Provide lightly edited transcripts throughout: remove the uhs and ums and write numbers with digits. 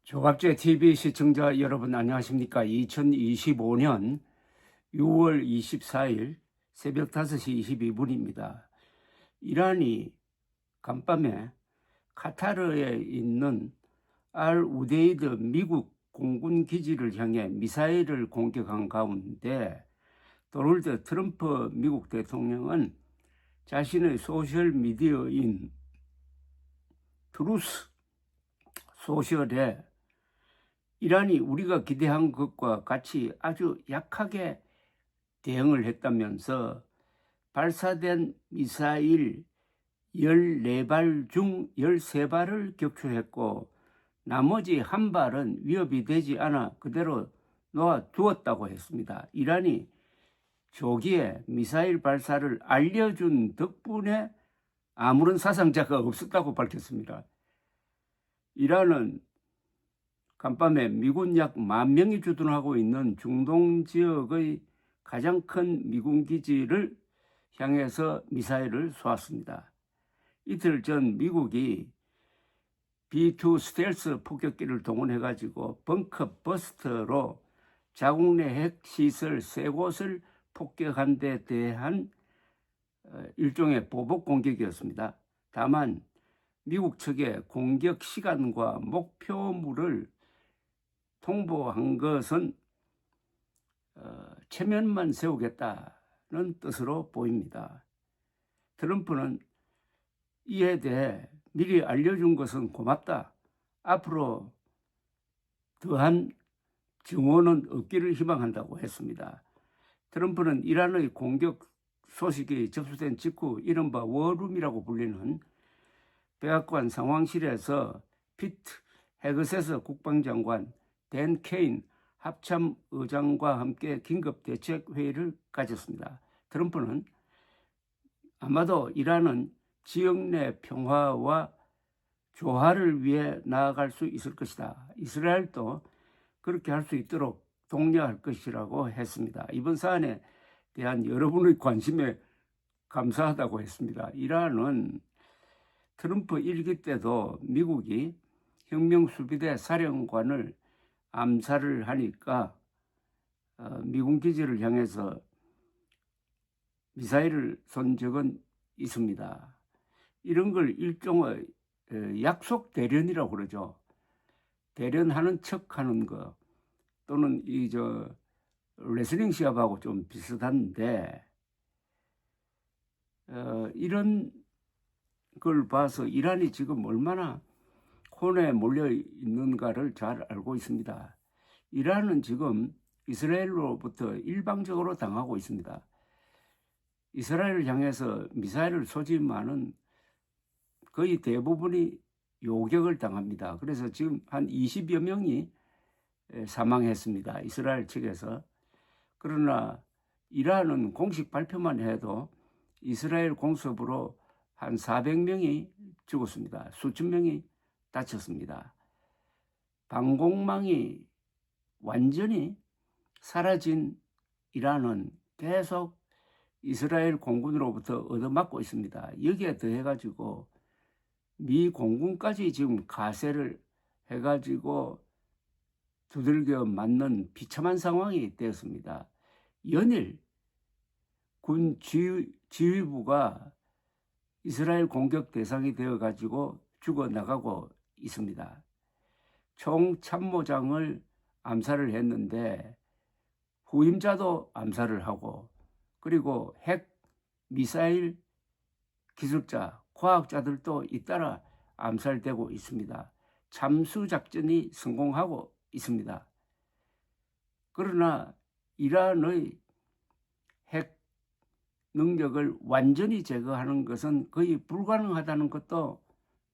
조갑제 TV 시청자 여러분 안녕하십니까? 2025년 6월 24일 새벽 5시 22분입니다. 이란이 간밤에 카타르에 있는 알 우데이드 미국 공군 기지를 향해 미사일을 공격한 가운데 도널드 트럼프 미국 대통령은 자신의 소셜미디어인 트루스 소셜에 이란이 우리가 기대한 것과 같이 아주 약하게 대응을 했다면서 발사된 미사일 14발 중 13발을 격추했고 나머지 한 발은 위협이 되지 않아 그대로 놓아두었다고 했습니다. 이란이 조기에 미사일 발사를 알려준 덕분에 아무런 사상자가 없었다고 밝혔습니다. 이란은 간밤에 미군 약 10,000명이 주둔하고 있는 중동 지역의 가장 큰 미군 기지를 향해서 미사일을 쏘았습니다. 이틀 전 미국이 B-2 스텔스 폭격기를 동원해가지고 벙커 버스터로 자국 내 핵시설 3곳을 폭격한 데 대한 일종의 보복 공격이었습니다. 다만 미국 측의 공격 시간과 목표물을 통보한 것은 체면만 세우겠다는 뜻으로 보입니다. 트럼프는 이에 대해 미리 알려준 것은 고맙다. 앞으로 더한 증오는 없기를 희망한다고 했습니다. 트럼프는 이란의 공격 소식이 접수된 직후 이른바 워룸이라고 불리는 백악관 상황실에서 피트 헤그세스 국방장관, 댄 케인 합참의장과 함께 긴급대책회의를 가졌습니다. 트럼프는 아마도 이란은 지역 내 평화와 조화를 위해 나아갈 수 있을 것이다. 이스라엘도 그렇게 할 수 있도록 독려할 것이라고 했습니다. 이번 사안에 대한 여러분의 관심에 감사하다고 했습니다. 이란은 트럼프 1기 때도 미국이 혁명수비대 사령관을 암살을 하니까 미군 기지를 향해서 미사일을 쏜 적은 있습니다. 이런 걸 일종의 약속 대련이라고 그러죠. 대련하는 척하는 거 또는 레슬링 시합하고 좀 비슷한데 이런 걸 봐서 이란이 지금 얼마나 혼에 몰려 있는가를 잘 알고 있습니다. 이란은 지금 이스라엘로부터 일방적으로 당하고 있습니다. 이스라엘을 향해서 미사일을 쏘지만은 거의 대부분이 요격을 당합니다. 그래서 지금 한 20여 명이 사망했습니다. 이스라엘 측에서. 그러나 이란은 공식 발표만 해도 이스라엘 공습으로 한 400명이 죽었습니다. 수천 명이 다쳤습니다. 방공망이 완전히 사라진 이란은 계속 이스라엘 공군으로부터 얻어맞고 있습니다. 여기에 더해가지고 미 공군까지 지금 가세를 해가지고 두들겨 맞는 비참한 상황이 되었습니다. 연일 군 지휘부가 이스라엘 공격 대상이 되어가지고 죽어나가고 있습니다. 총참모장을 암살을 했는데 후임자도 암살을 하고 그리고 핵 미사일 기술자, 과학자들도 잇따라 암살되고 있습니다. 참수작전이 성공하고 있습니다. 그러나 이란의 핵 능력을 완전히 제거하는 것은 거의 불가능하다는 것도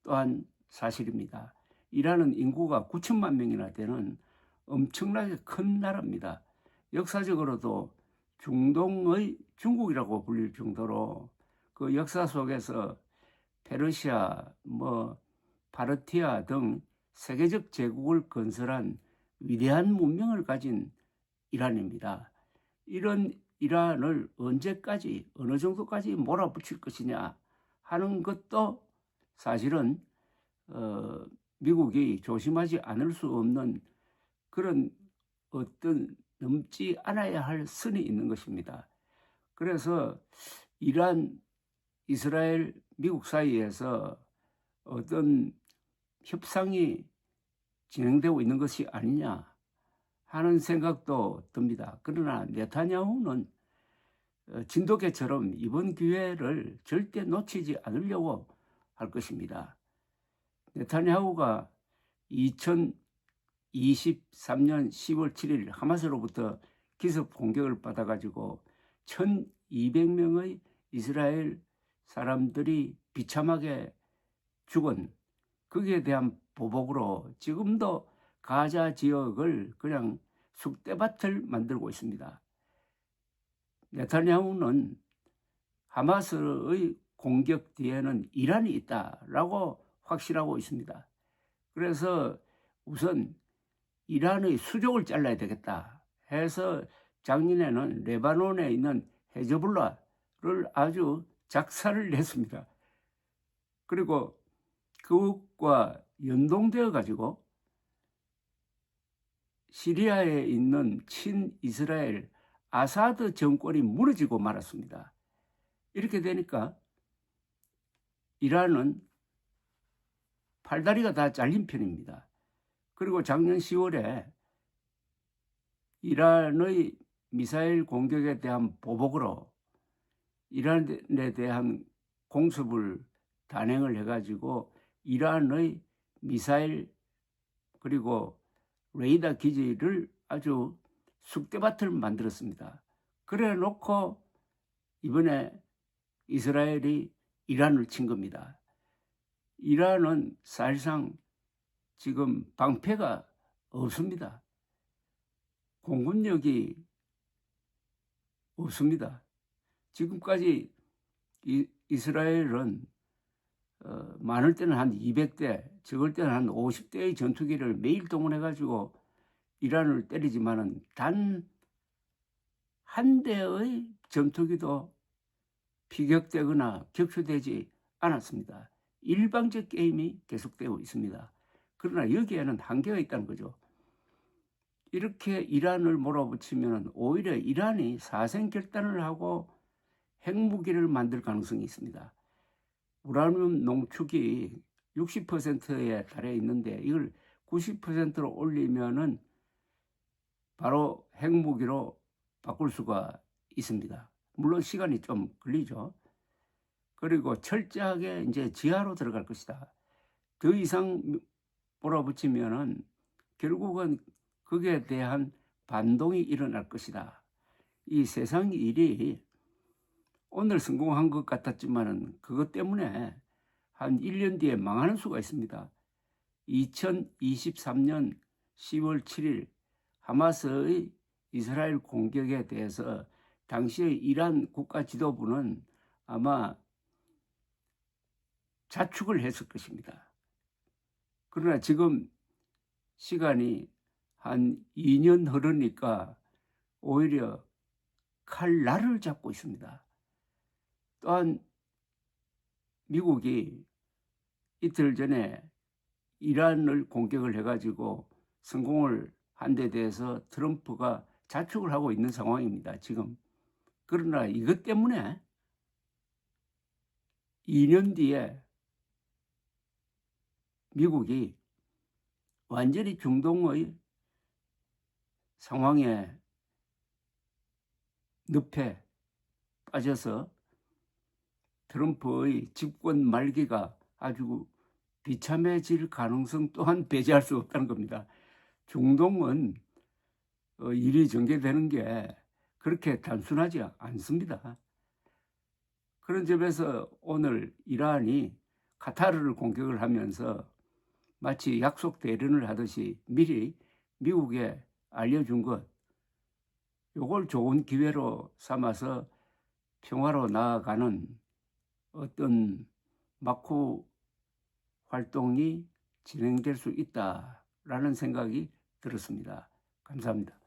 또한 사실입니다. 이란은 인구가 9천만 명이나 되는 엄청나게 큰 나라입니다. 역사적으로도 중동의 중국이라고 불릴 정도로 그 역사 속에서 페르시아, 파르티아 등 세계적 제국을 건설한 위대한 문명을 가진 이란입니다. 이런 이란을 언제까지 어느 정도까지 몰아붙일 것이냐 하는 것도 사실은 미국이 조심하지 않을 수 없는 그런 어떤 넘지 않아야 할 선이 있는 것입니다. 그래서 이란, 이스라엘, 미국 사이에서 어떤 협상이 진행되고 있는 것이 아니냐 하는 생각도 듭니다. 그러나 네타냐후는 진돗개처럼 이번 기회를 절대 놓치지 않으려고 할 것입니다. 네타냐후가 2023년 10월 7일 하마스로부터 기습 공격을 받아가지고 1200명의 이스라엘 사람들이 비참하게 죽은 거기에 대한 보복으로 지금도 가자 지역을 그냥 쑥대밭을 만들고 있습니다. 네타냐후는 하마스의 공격 뒤에는 이란이 있다라고 확신하고 있습니다. 그래서 우선 이란의 수족을 잘라야 되겠다 해서 작년에는 레바논에 있는 헤즈볼라를 아주 작살을 냈습니다. 그리고 그것과 연동되어 가지고 시리아에 있는 친이스라엘 아사드 정권이 무너지고 말았습니다. 이렇게 되니까 이란은 팔다리가 다 잘린 편입니다. 그리고 작년 10월에 이란의 미사일 공격에 대한 보복으로 이란에 대한 공습을 단행을 해가지고 이란의 미사일 그리고 레이더 기지를 아주 쑥대밭을 만들었습니다. 그래 놓고 이번에 이스라엘이 이란을 친 겁니다. 이란은 사실상 지금 방패가 없습니다. 공군력이 없습니다. 지금까지 이스라엘은 많을 때는 한 200대, 적을 때는 한 50대의 전투기를 매일 동원해가지고 이란을 때리지만은 단 한 대의 전투기도 피격되거나 격추되지 않았습니다. 일방적 게임이 계속되고 있습니다. 그러나 여기에는 한계가 있다는 거죠. 이렇게 이란을 몰아붙이면 오히려 이란이 사생결단을 하고 핵무기를 만들 가능성이 있습니다. 우라늄 농축이 60%에 달해 있는데 이걸 90%로 올리면은 바로 핵무기로 바꿀 수가 있습니다. 물론 시간이 좀 걸리죠. 그리고 철저하게 이제 지하로 들어갈 것이다. 더 이상 몰아붙이면은 결국은 거기에 대한 반동이 일어날 것이다. 이 세상 일이 오늘 성공한 것 같았지만은 그것 때문에 한 1년 뒤에 망하는 수가 있습니다. 2023년 10월 7일 하마스의 이스라엘 공격에 대해서 당시의 이란 국가 지도부는 아마 자축을 했을 것입니다. 그러나 지금 시간이 한 2년 흐르니까 오히려 칼날을 잡고 있습니다. 또한 미국이 이틀 전에 이란을 공격을 해가지고 성공을 한 데 대해서 트럼프가 자축을 하고 있는 상황입니다. 지금. 그러나 이것 때문에 2년 뒤에 미국이 완전히 중동의 상황에 늪에 빠져서 트럼프의 집권 말기가 아주 비참해질 가능성 또한 배제할 수 없다는 겁니다. 중동은 일이 전개되는 게 그렇게 단순하지 않습니다. 그런 점에서 오늘 이란이 카타르를 공격을 하면서 마치 약속 대련을 하듯이 미리 미국에 알려준 것, 이걸 좋은 기회로 삼아서 평화로 나아가는 어떤 마쿠 활동이 진행될 수 있다라는 생각이 들었습니다. 감사합니다.